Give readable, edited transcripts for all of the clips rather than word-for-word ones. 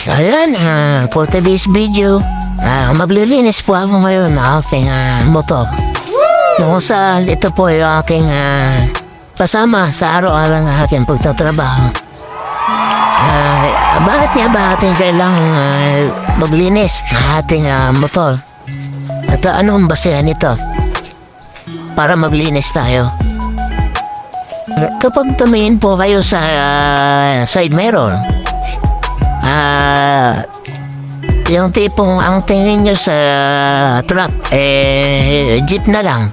Ayan, for today's video, maglilinis po ako ngayon ng aking motor. Kung saan ito po yung aking kasama sa araw-araw ng aking pagtatrabaho. Bakit nga ba ating kailangang maglinis ng ating motor? At anong basehan nito para maglinis tayo? Kapag tumingin po kayo sa side mirror, yung tipong ang tingin nyo sa truck, jeep na lang.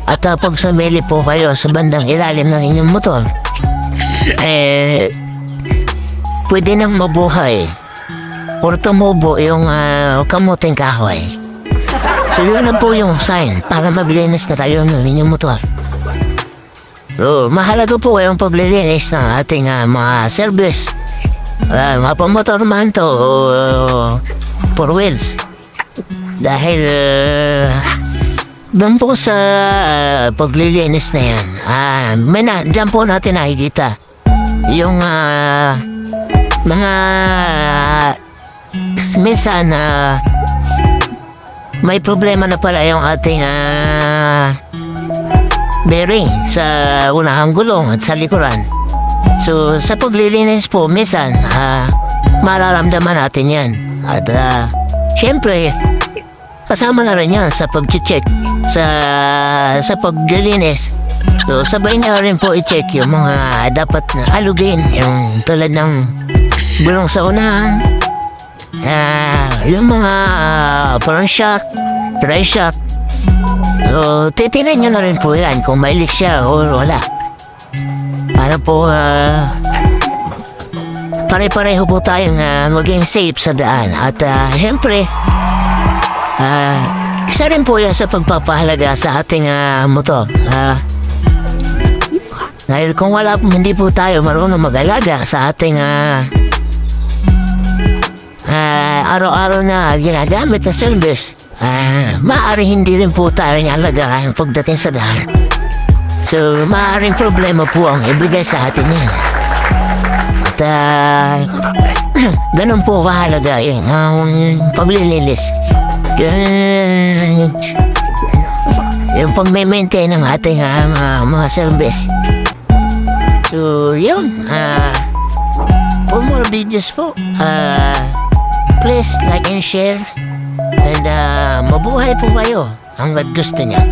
At kapag sumili po kayo sa bandang ilalim ng inyong motor, pwede nang mabuhay or tumubo yung kamuting kahoy. So yun na po yung sign para maglinis na tayo ng inyong motor. So mahalaga po yung paglilinis ng ating mga service. Mga pamotor man to four wheels. Dahil doon po sa paglilinis na yan, dyan po natin nakikita yung mga minsan may problema na pala yung ating bearing sa unahang gulong at sa likuran. So sa paglilinis po minsan mararamdaman natin yan. At syempre kasama na rin yan sa pag-check sa paglilinis. So sabay na rin po i-check yung mga dapat na alugin, yung tulad ng gulong sa unahan, yung mga front shock, dry shock. So titinan nyo na rin po yan kung may leak siya o wala. Para po pare-pareho po tayong maging safe sa daan. At syempre isa rin po yan sa pagpapahalaga sa ating motor. Dahil kung hindi po tayo marunong mag-alaga sa ating araw-araw na ginagamit na service, maaari hindi rin po tayo nialagaan pagdating sa daan. So maaaring problema po ang ibigay sa atin yan. At ganun po kahalaga yung paglilinis. Yung pag-maintain ng ating mga service. So yun, for more videos po, please like and share. And mabuhay po kayo hanggat gusto niya.